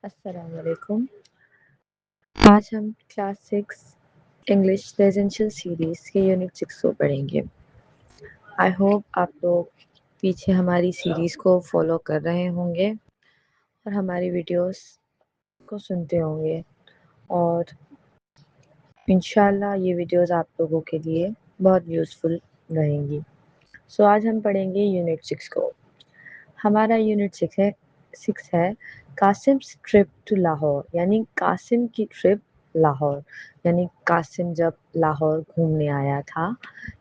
السلام علیکم۔ آج ہم کلاس 6 انگلش ریزینشیل سیریز کے یونٹ 6 کو پڑھیں گے۔ آئی ہوپ آپ لوگ پیچھے ہماری سیریز کو فالو کر رہے ہوں گے اور ہماری ویڈیوز کو سنتے ہوں گے، اور انشاءاللہ یہ ویڈیوز آپ لوگوں کے لیے بہت یوزفل رہیں گی۔ آج ہم پڑھیں گے یونٹ 6 کو۔ ہمارا یونٹ 6 ہے قاسم's ٹرپ ٹو لاہور، یعنی قاسم کی ٹرپ لاہور، یعنی قاسم جب لاہور گھومنے آیا تھا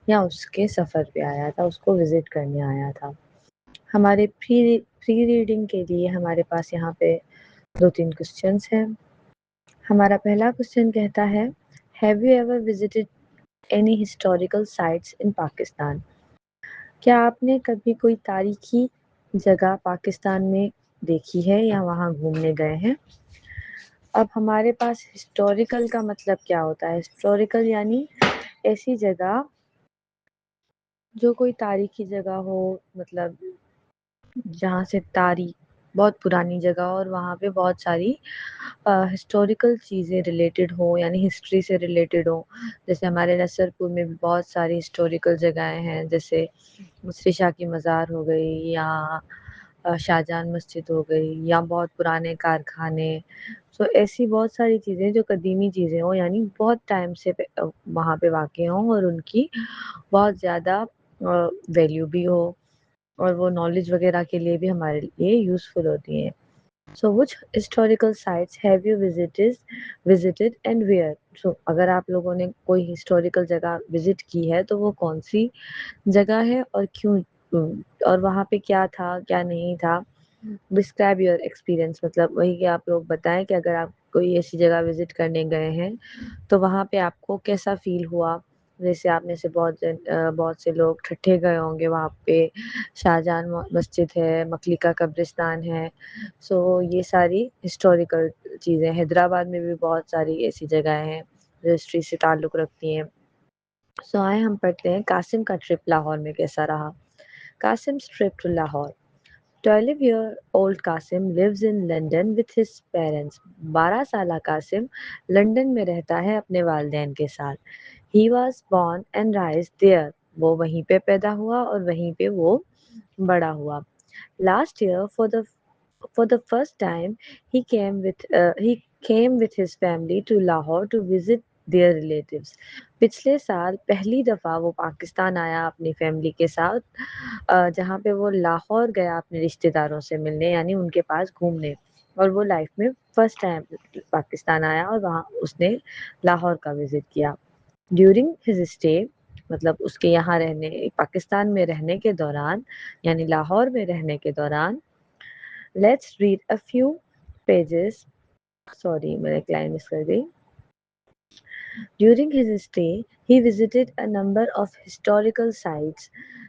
یا اس کے سفر پہ آیا تھا، اس کو وزٹ کرنے آیا تھا۔ ہمارے پری ریڈنگ کے لیے ہمارے پاس یہاں پہ 2-3 کوسچنس ہیں۔ ہمارا پہلا کوسچن کہتا ہے have you ever visited any historical sites in Pakistan? کیا آپ نے کبھی کوئی تاریخی جگہ پاکستان میں دیکھی ہے یا وہاں گھومنے گئے ہیں؟ اب ہمارے پاس ہسٹوریکل کا مطلب کیا ہوتا ہے؟ ہسٹوریکل یعنی ایسی جگہ جو کوئی تاریخی جگہ ہو، مطلب جہاں سے تاریخ بہت پرانی جگہ اور وہاں پہ بہت ساری ہسٹوریکل چیزیں ریلیٹڈ ہوں، یعنی ہسٹری سے ریلیٹڈ ہوں۔ جیسے ہمارے نصر پور میں بھی بہت ساری ہسٹوریکل جگہیں ہیں، جیسے مصری شاہ کی مزار ہو گئی، یا شاہجہان مسجد ہو گئی، یا بہت پرانے کارخانے۔ ایسی بہت ساری چیزیں جو قدیمی چیزیں ہوں، یعنی بہت ٹائم سے وہاں پہ واقع ہوں اور ان کی بہت زیادہ ویلیو بھی ہو، اور وہ نالج وغیرہ کے لیے بھی ہمارے لیے یوزفل ہوتی ہیں۔ which historical sites have you visited and where؟ اگر آپ لوگوں نے کوئی ہسٹوریکل جگہ وزٹ کی ہے تو وہ کون سی جگہ ہے اور کیوں، اور وہاں پہ کیا تھا کیا نہیں تھا؟ ڈسکرائب یور ایکسپیرئنس، مطلب وہی کہ آپ لوگ بتائیں کہ اگر آپ کوئی ایسی جگہ وزٹ کرنے گئے ہیں تو وہاں پہ آپ کو کیسا فیل ہوا۔ جیسے آپ میں سے بہت سے لوگ ٹھٹھے گئے ہوں گے، وہاں پہ شاہجہان مسجد ہے، مکلی کا قبرستان ہے۔ یہ ساری ہسٹوریکل چیزیں۔ حیدرآباد میں بھی بہت ساری ایسی جگہیں ہیں جو ہسٹری سے تعلق رکھتی ہیں۔ آئے ہم پڑھتے ہیں قاسم کا ٹرپ لاہور میں کیسا رہا۔ قاسم's trip to Lahore. 12-year-old Qasim lives in London with his parents۔ 12 سالہ قاسم لندن میں رہتا ہے اپنے والدین کے ساتھ۔ He was born and raised there۔ وہ وہیں پہ پیدا ہوا اور وہیں پہ وہ بڑا ہوا۔ Last year for the first time he came with his family to Lahore to visit their relatives۔ پچھلے سال پہلی دفعہ وہ پاکستان آیا اپنی فیملی کے ساتھ، جہاں پہ وہ لاہور گیا اپنے رشتہ داروں سے ملنے، یعنی ان کے پاس گھومنے، اور وہ لائف میں فرسٹ ٹائم پاکستان آیا اور وہاں اس نے لاہور کا وزٹ کیا۔ ڈیورنگ ہز اسٹے، مطلب اس کے یہاں رہنے، پاکستان میں رہنے کے دوران، یعنی لاہور میں رہنے کے دوران، let's read a few pages, sorry میں نے ایک لائن مس کر گئی۔ During his stay, he visited a number of historical sites۔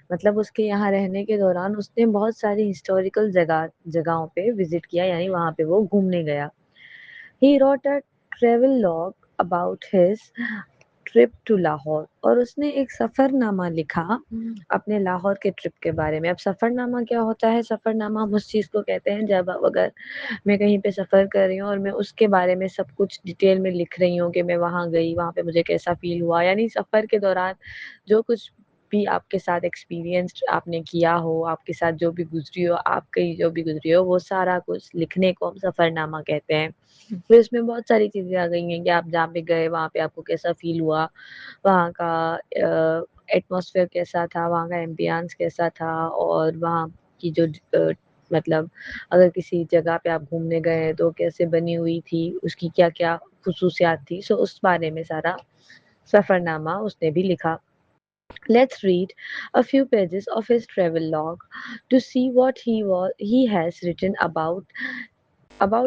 مطلب اس کے یہاں رہنے کے دوران اس نے بہت ساری ہسٹوریکل جگہوں پہ وزٹ کیا، یعنی وہاں پہ وہ گھومنے گیا۔ He wrote a travel log about his trip to Lahore, اور اس نے ایک سفر نامہ لکھا اپنے لاہور کے ٹرپ کے بارے میں۔ اب سفر نامہ کیا ہوتا ہے؟ سفر نامہ ہم اس چیز کو کہتے ہیں جب اگر میں کہیں پہ سفر کر رہی ہوں اور میں اس کے بارے میں سب کچھ ڈیٹیل میں لکھ رہی ہوں کہ میں وہاں گئی، وہاں پہ مجھے کیسا فیل ہوا، یعنی سفر کے دوران جو کچھ بھی آپ کے ساتھ ایکسپیرینس آپ نے کیا ہو، آپ کے ساتھ جو بھی گزری ہو، آپ کی جو بھی گزری ہو، وہ سارا کچھ لکھنے کو ہم سفر نامہ کہتے ہیں۔ پھر اس میں بہت ساری چیزیں آ گئی ہیں کہ آپ جہاں پہ گئے وہاں پہ آپ کو کیسا فیل ہوا، وہاں کا ایٹماسفیئر کیسا تھا، وہاں کا ایمبیانس کیسا تھا، اور وہاں کی جو مطلب اگر کسی جگہ پہ آپ گھومنے گئے تو کیسے بنی ہوئی تھی، اس کی کیا کیا خصوصیات تھی، اس بارے میں سارا سفر نامہ اس نے بھی لکھا۔ Let's read a few pages of his travel log to see what he has written about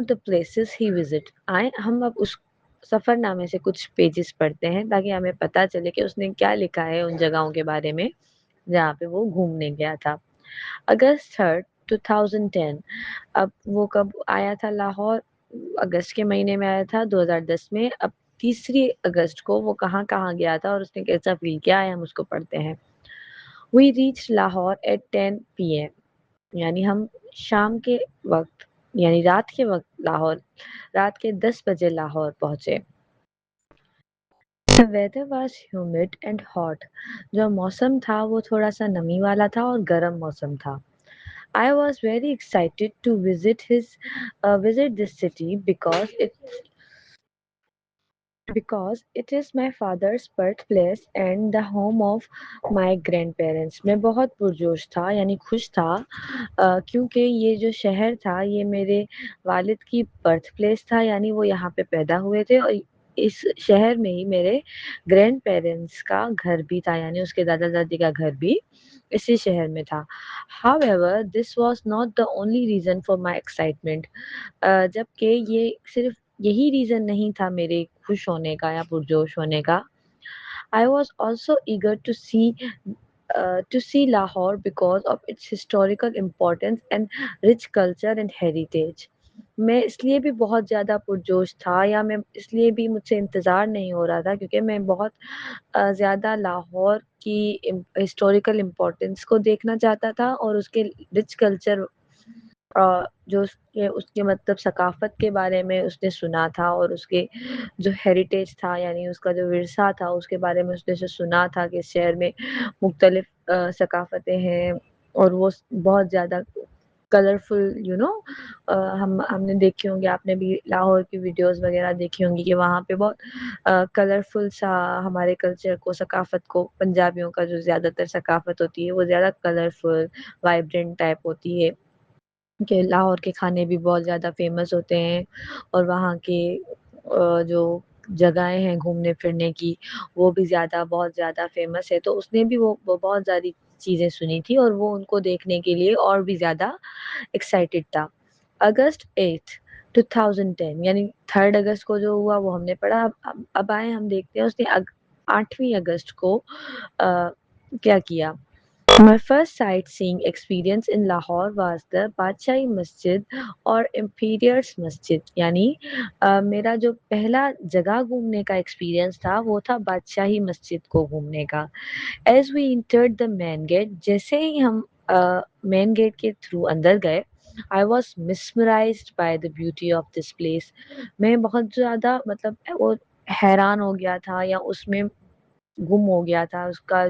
the places he visit۔ آئیں ہم اب اس سفر نامے سے کچھ پیجز پڑھتے ہیں تاکہ ہمیں پتہ چلے کہ اس نے کیا لکھا ہے ان جگہوں کے بارے میں جہاں پہ وہ گھومنے گیا تھا۔ August 3rd 2010۔ اب وہ کب آیا تھا لاہور؟ اگست کے مہینے میں آیا تھا 2010 میں۔ اب 3 اگست کو وہ کہاں گیا تھا اور اس نے کیسا فیل کیا ہے، ہم اس کو پڑھتے ہیں۔ We reached Lahore at 10 p.m۔ یعنی ہم شام کے وقت یعنی رات کے 10 بجے لاہور پہنچے. The weather was humid and hot. جو موسم تھا وہ تھوڑا سا نمی والا تھا اور گرم موسم تھا. I was very excited to visit this city because it is my father's birthplace and the home of my grandparents. میں بہت پرجوش تھا یعنی خوش تھا کیونکہ یہ جو شہر تھا یہ میرے والد کی برتھ پلیس تھا یعنی وہ یہاں پہ پیدا ہوئے تھے اور اس شہر میں ہی میرے گرینڈ پیرنٹس کا گھر بھی تھا یعنی اس کے دادا دادی کا گھر بھی اسی شہر میں تھا. However, this was not the only reason for my excitement. جبکہ یہ صرف یہی ریزن نہیں تھا میرے خوش ہونے کا یا پرجوش ہونے کا. I was also eager to see Lahore because of its historical importance and rich culture and heritage. میں اس لیے بھی بہت زیادہ پرجوش تھا یا میں اس لیے بھی مجھ سے انتظار نہیں ہو رہا تھا کیونکہ میں بہت زیادہ لاہور کی ہسٹوریکل امپورٹنس کو دیکھنا چاہتا تھا اور اس کے رچ کلچر جو اس کے مطلب ثقافت کے بارے میں اس نے سنا تھا اور اس کے جو ہیریٹیج تھا یعنی اس کا جو ورثہ تھا اس کے بارے میں اس نے جو سنا تھا کہ اس شہر میں مختلف ثقافتیں ہیں اور وہ بہت زیادہ کلرفل ہم نے دیکھی ہوں گی آپ نے بھی لاہور کی ویڈیوز وغیرہ دیکھی ہوں گی کہ وہاں پہ بہت کلرفل سا ہمارے کلچر کو ثقافت کو پنجابیوں کا جو زیادہ تر ثقافت ہوتی ہے وہ زیادہ کلرفل وائبرنٹ ٹائپ ہوتی ہے کہ لاہور کے کھانے بھی بہت زیادہ فیمس ہوتے ہیں اور وہاں کے جو جگہیں ہیں گھومنے پھرنے کی وہ بھی بہت زیادہ فیمس ہے. تو اس نے بھی وہ بہت زیادہ چیزیں سنی تھی اور وہ ان کو دیکھنے کے لیے اور بھی زیادہ ایکسائٹیڈ تھا. اگست 8 2010 یعنی 3 اگست کو جو ہوا وہ ہم نے پڑھا. اب آئے ہم دیکھتے ہیں اس نے 8 اگست کو کیا کیا. My first sightseeing experience in Lahore was the بادشاہی مسجد اور امپیریئرس مسجد یعنی میرا جو پہلا جگہ گھومنے کا ایکسپیرینس تھا وہ تھا بادشاہی مسجد کو گھومنے کا. As we entered the main gate جیسے ہی ہم مین گیٹ کے تھرو اندر گئے I was mesmerized by the beauty of this place. میں بہت زیادہ مطلب وہ حیران ہو گیا تھا یا اس میں گم ہو گیا تھا. اس کا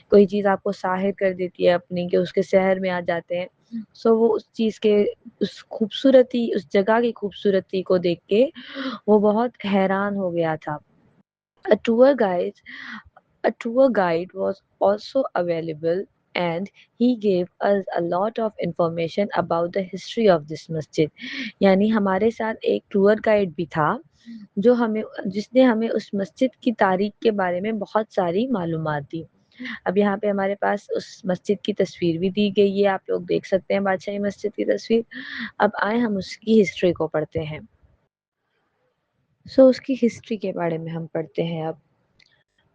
کوئی چیز آپ کو ساحر کر دیتی ہے اپنی کہ اس کے شہر میں آ جاتے ہیں. سو وہ اس چیز کے اس خوبصورتی اس جگہ کی خوبصورتی کو دیکھ کے وہ بہت حیران ہو گیا تھا. A tour guide was also available and he gave us a lot of information about the history of this masjid. یعنی ہمارے ساتھ ایک ٹور گائیڈ بھی تھا جس نے ہمیں اس مسجد کی تاریخ کے بارے میں بہت ساری معلومات دی. اب یہاں پہ ہمارے پاس اس مسجد کی تصویر بھی دی گئی ہے آپ لوگ دیکھ سکتے ہیں بادشاہی مسجد کی تصویر. اب آئے ہم اس کی ہسٹری کو پڑھتے ہیں. اس کی ہسٹری کے بارے میں ہم پڑھتے ہیں. اب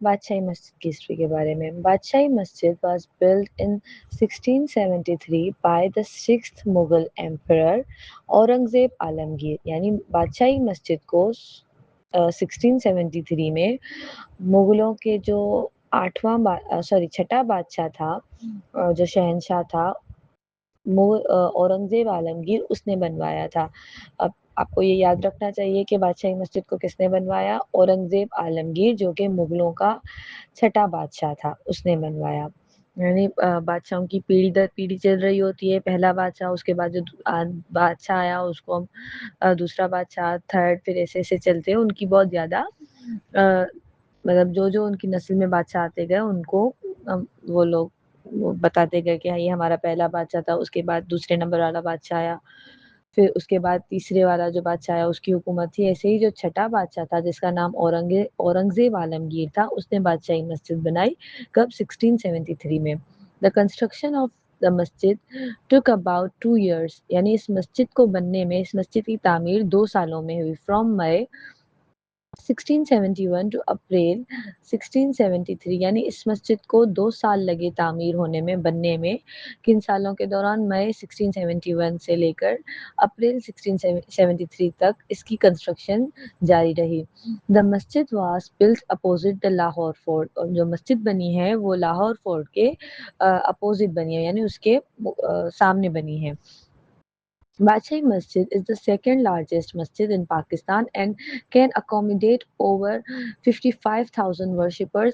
بادشاہی مسجد کی ہسٹری کے بارے میں. Badshahi Masjid was built in 1673 by the 6th Mughal emperor Aurangzeb Alamgir. یعنی بادشاہی مسجد کو 1673 میں مغلوں کے جو چھٹا بادشاہ تھا جو شہنشاہ تھا اورنگزیب عالمگیر اس نے بنوایا تھا. اب آپ کو یہ یاد رکھنا چاہیے کہ بادشاہی مسجد کو کس نے بنوایا. اورنگزیب عالمگیر جو کہ مغلوں کا چھٹا بادشاہ تھا اس نے بنوایا. یعنی بادشاہوں کی پیڑھی در پیڑھی چل رہی ہوتی ہے. پہلا بادشاہ اس کے بعد جو بادشاہ آیا اس کو ہم دوسرا بادشاہ تھرڈ پھر ایسے ایسے چلتے ہیں. ان کی بہت زیادہ مطلب جو ان کی نسل میں بادشاہ آتے گئے ان کو وہ لوگ بتاتے گئے کہ یہ ہمارا پہلا بادشاہ تھا. اس کے بعد دوسرے نمبر والا بادشاہ آیا پھر اس کے بعد تیسرے والا جو بادشاہ آیا اس کی حکومت تھی. ایسے ہی جو چھٹا بادشاہ تھا جس کا نام اورنگزیب عالمگیر تھا اس نے بادشاہی مسجد بنائی. کب 1673 میں. The construction of the masjid took about 2 years. یعنی اس مسجد کو بننے میں اس مسجد کی تعمیر 2 سالوں میں ہوئی. From May 1671 to April 1673 یعنی اس مسجد کو 2 سال لگے تعمیر ہونے میں بننے میں. کن سالوں کے دوران؟ مئی 1671 سے لے کر اپریل 1673 تک اس کی کنسٹرکشن جاری رہی. The masjid was built opposite the Lahore fort. اور جو مسجد بنی ہے وہ لاہور فورٹ کے اپوزٹ بنی ہے یعنی اس کے سامنے بنی ہے. Badshahi Masjid is the second largest masjid in Pakistan and can accommodate over 55,000 worshippers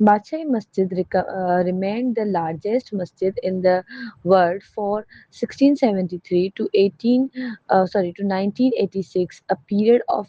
Badshahi Masjid remained the largest masjid in the world for 1673 to 1986, a period of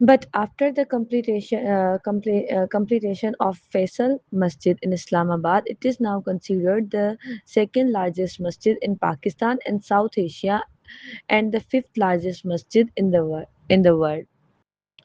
But after the completion of Faisal Masjid in Islamabad, it is now considered the second largest masjid in Pakistan and South Asia, and the fifth largest masjid in the world.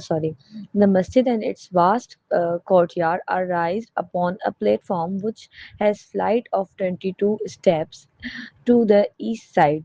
sorry, the masjid and its vast courtyard are raised upon a platform which has flight of 22 steps to the east side.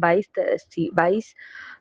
22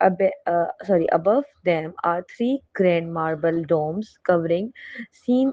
Above them are three grand marble domes covering scene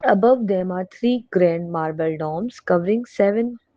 Above them are three grand marble domes covering 7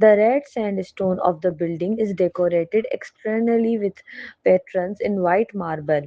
The red sandstone of the building is decorated externally with patrons in white marble.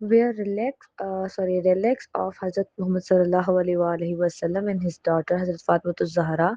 Where relics of Hazrat Muhammad sallallahu alaihi wasallam and his daughter Hazrat Fatimah Zahra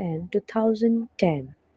10, 2010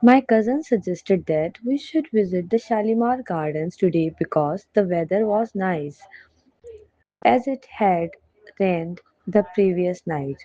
My cousin suggested that we should visit the Shalimar Gardens today because the weather was nice, as it had rained the previous night.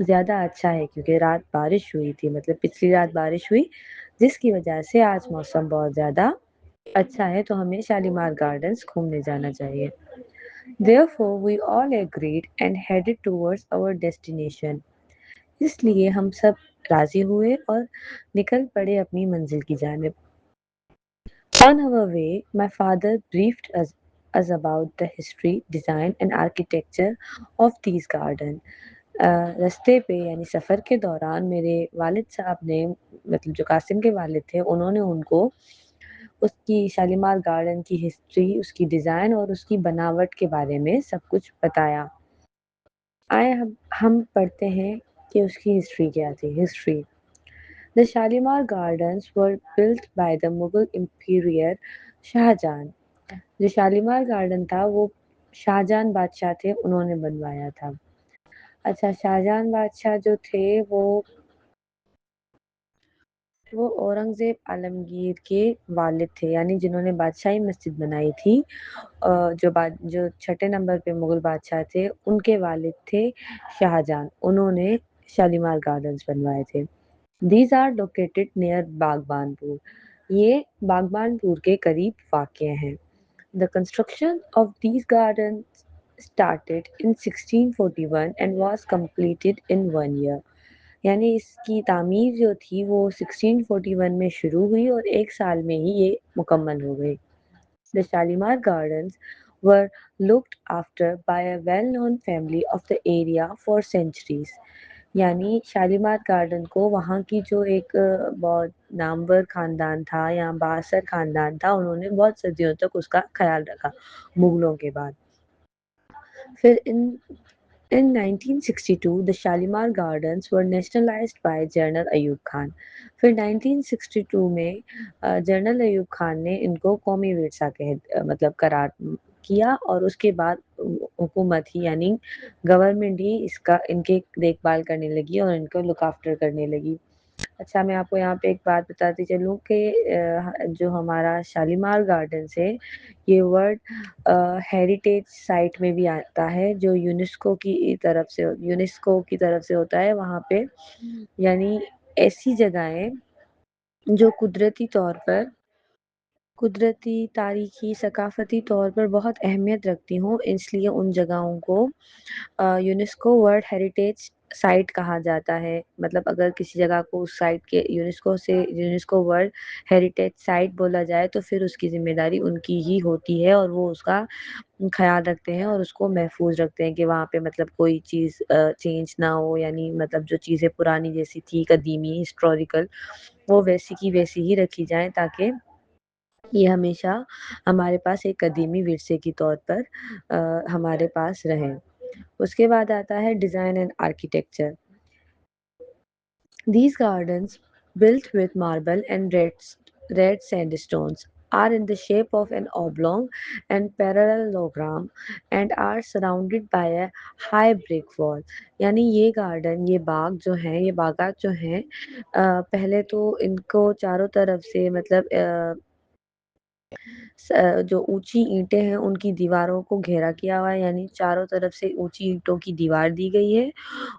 زیادہ اچھا ہے کیونکہ رات بارش ہوئی تھی، مطلب پچھلی رات بارش ہوئی جس کی وجہ سے آج موسم بہت زیادہ اچھا ہے، تو ہمیں شالیمار گارڈنز گھومنے جانا چاہیے۔ Therefore we all agreed and headed towards our destination. اس لیے ہم سب راضی ہوئے اور نکل پڑے اپنی منزل کی جانب۔ On our way, my father briefed us about the history, design and architecture of these gardens. رستے پہ یعنی سفر کے دوران میرے والد صاحب نے مطلب جو قاسم کے والد تھے انہوں نے ان کو اس کی شالیمار گارڈن کی ہسٹری، اس کی ڈیزائن اور اس کی بناوٹ کے بارے میں سب کچھ بتایا۔ آئے ہم پڑھتے ہیں کہ اس کی ہسٹری کیا تھی۔ History: The Shalimar Gardens were built by the Mughal Emperor Shah Jahan. جو شالیمار گارڈن تھا وہ شاہجہاں بادشاہ تھے، انہوں نے بنوایا تھا۔ اچھا، شاہجہاں بادشاہ جو تھے وہ اورنگزیب عالمگیر کے والد تھے، یعنی جنہوں نے بادشاہی مسجد بنائی تھی۔ جو چھٹے نمبر پہ مغل بادشاہ تھے ان کے والد تھے شاہجہاں، انہوں نے شالیمار گارڈنز بنوائے تھے۔ These are located near باغبان پور، یہ باغبان پور کے قریب واقع ہیں۔ The construction of these gardens started in 1641 and was completed in 1 year. یعنی اس کی تعمیر جو تھی وہ 1641 میں شروع ہوئی اور 1 سال میں ہی یہ مکمل ہو گئی۔ The Shalimar Gardens were looked after by a well-known family of the area for centuries. یعنی شالیمار گارڈن کو وہاں کی جو ایک بہت نامور خاندان تھا یا بااثر خاندان تھا، انہوں نے بہت صدیوں تک اس کا خیال رکھا مغلوں کے بعد۔ پھر In 1962, the Shalimar Gardens were nationalized by General Ayub Khan. پھر 1962 میں جنرل ایوب خان نے ان کو قومی ورثہ مطلب قرار کیا اور اس کے بعد حکومت ہی یعنی گورنمنٹ ہی ان کے دیکھ بھال کرنے لگی اور ان کو لک آفٹر کرنے لگی۔ اچھا، میں آپ کو یہاں پہ ایک بات بتاتی چلوں کہ جو ہمارا شالیمار گارڈنس ہے یہ ورڈ ہیریٹیج سائٹ میں بھی آتا ہے، جو یونیسکو کی طرف سے ہوتا ہے وہاں پہ، یعنی ایسی جگہیں جو قدرتی، تاریخی، ثقافتی طور پر بہت اہمیت رکھتی ہوں، اس لیے ان جگہوں کو یونیسکو ورلڈ ہیریٹیج سائٹ کہا جاتا ہے۔ مطلب اگر کسی جگہ کو اس سائٹ کے یونیسکو ورلڈ ہیریٹیج سائٹ بولا جائے تو پھر اس کی ذمہ داری ان کی ہی ہوتی ہے اور وہ اس کا خیال رکھتے ہیں اور اس کو محفوظ رکھتے ہیں کہ وہاں پہ مطلب کوئی چیز چینج نہ ہو، یعنی مطلب جو چیزیں پرانی جیسی تھی، قدیمی، ہسٹوریکل، وہ ویسی کی ویسی ہی رکھی جائیں تاکہ یہ ہمیشہ ہمارے پاس ایک قدیمی ورثے کی طور پر ہمارے پاس رہیں۔ اس کے بعد آتا ہے design and architecture. These gardens, built with marble and red sandstones, are in the shape of an oblong and parallelogram and are surrounded by a high brick wall. یعنی یہ باغات جو ہیں پہلے تو ان کو چاروں طرف سے مطلب جو اونچی اینٹیں ہیں ان کی دیواروں کو گھیرا کیا ہوا ہے، یعنی چاروں طرف سے اونچی اینٹوں کی دیوار دی گئی ہے۔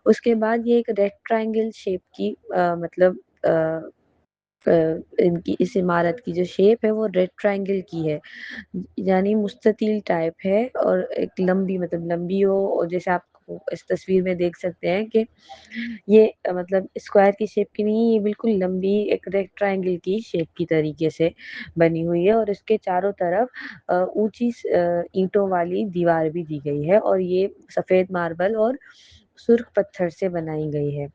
اس کے بعد یہ ایک ریکٹ ٹرائنگل شیپ کی مطلب اس عمارت کی جو شیپ ہے وہ ریڈ ٹرائنگل کی ہے، یعنی مستطیل ٹائپ ہے اور ایک لمبی ہو، اور جیسے آپ اس تصویر میں دیکھ سکتے ہیں کہ یہ مطلب اسکوائر کی شیپ کی نہیں، یہ بالکل لمبی ایک ریڈ ٹرائنگل کی شیپ کی طریقے سے بنی ہوئی ہے اور اس کے چاروں طرف اونچی اینٹوں والی دیوار بھی دی گئی ہے اور یہ سفید ماربل اور سرخ پتھر سے بنائی گئی ہے۔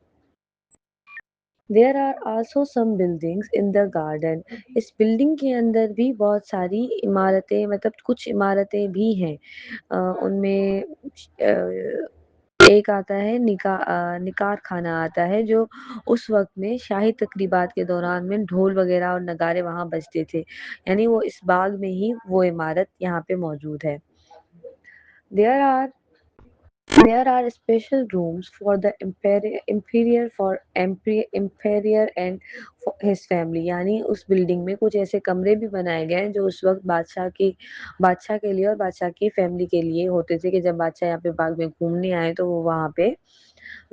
There are also some buildings in the garden. اس بلڈنگ کے اندر بھی بہت ساری عمارتیں مطلب کچھ عمارتیں بھی ہیں، ان میں ایک آتا ہے نکار خانہ آتا ہے، جو اس وقت میں شاہی تقریبات کے دوران میں ڈھول وغیرہ اور نگارے وہاں بجتے تھے، یعنی وہ اس باغ میں ہی وہ عمارت یہاں پہ موجود ہے۔ There are special rooms for the emperor and for his family. یعنی اس بلڈنگ میں کچھ ایسے کمرے بھی بنائے گئے ہیں جو اس وقت بادشاہ کے لیے اور بادشاہ کی فیملی کے لیے ہوتے تھے کہ جب بادشاہ یہاں پہ باغ میں گھومنے آئے تو وہ وہاں پہ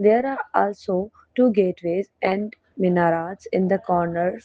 There are also two gateways and minarets in the corners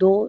2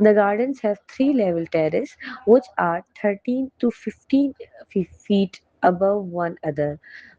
The gardens have 3 level terrace which are 13 to 15 feet above one other,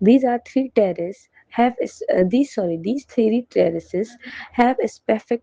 These are three terrace have these three terraces have specific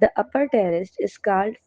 The upper terrace is called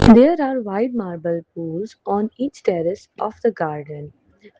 There are wide marble pools on each terrace of the garden,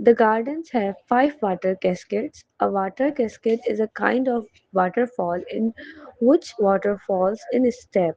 The gardens have 5 water cascades. A water cascade is a kind of waterfall in which water falls in step.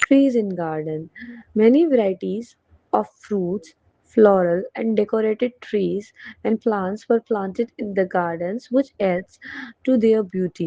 Trees in garden. Many varieties of fruits, floral and decorated trees and plants were planted in the gardens which adds to their beauty.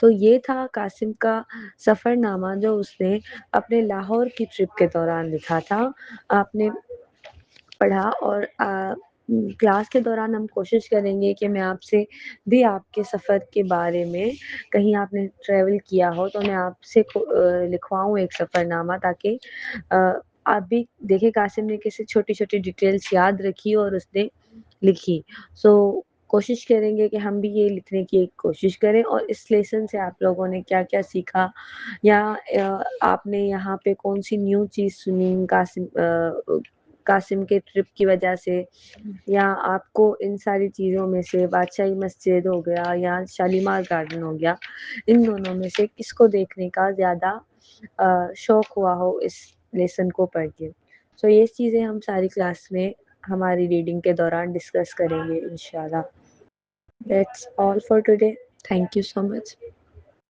تو یہ تھا قاسم کا سفر نامہ جو اس نے اپنے لاہور کی ٹرپ کے دوران لکھا تھا. آپ نے پڑھا اور کلاس کے دوران ہم کوشش کریں گے کہ میں آپ سے بھی آپ کے سفر کے بارے میں کہیں آپ نے ٹریول کیا ہو تو میں آپ سے لکھواؤں ایک سفر نامہ تاکہ آپ بھی دیکھیں قاسم نے کیسے چھوٹی چھوٹی ڈیٹیلس یاد رکھی اور اس نے لکھی. سو کوشش کریں گے کہ ہم بھی یہ لکھنے کی ایک کوشش کریں اور اس لیسن سے آپ لوگوں نے کیا کیا سیکھا یا آپ نے یہاں پہ کون سی نیو چیز سنی قاسم کے ٹرپ کی وجہ سے یا آپ کو ان ساری چیزوں میں سے بادشاہی مسجد ہو گیا یا شالیمار گارڈن ہو گیا ان دونوں میں سے کس کو دیکھنے کا زیادہ شوق ہوا ہو اس لیسن کو پڑھ کے. سو یہ چیزیں ہم ساری کلاس میں ہماری ریڈنگ کے دوران ڈسکس کریں گے انشاءاللہ. That's all for today. Thank you so much.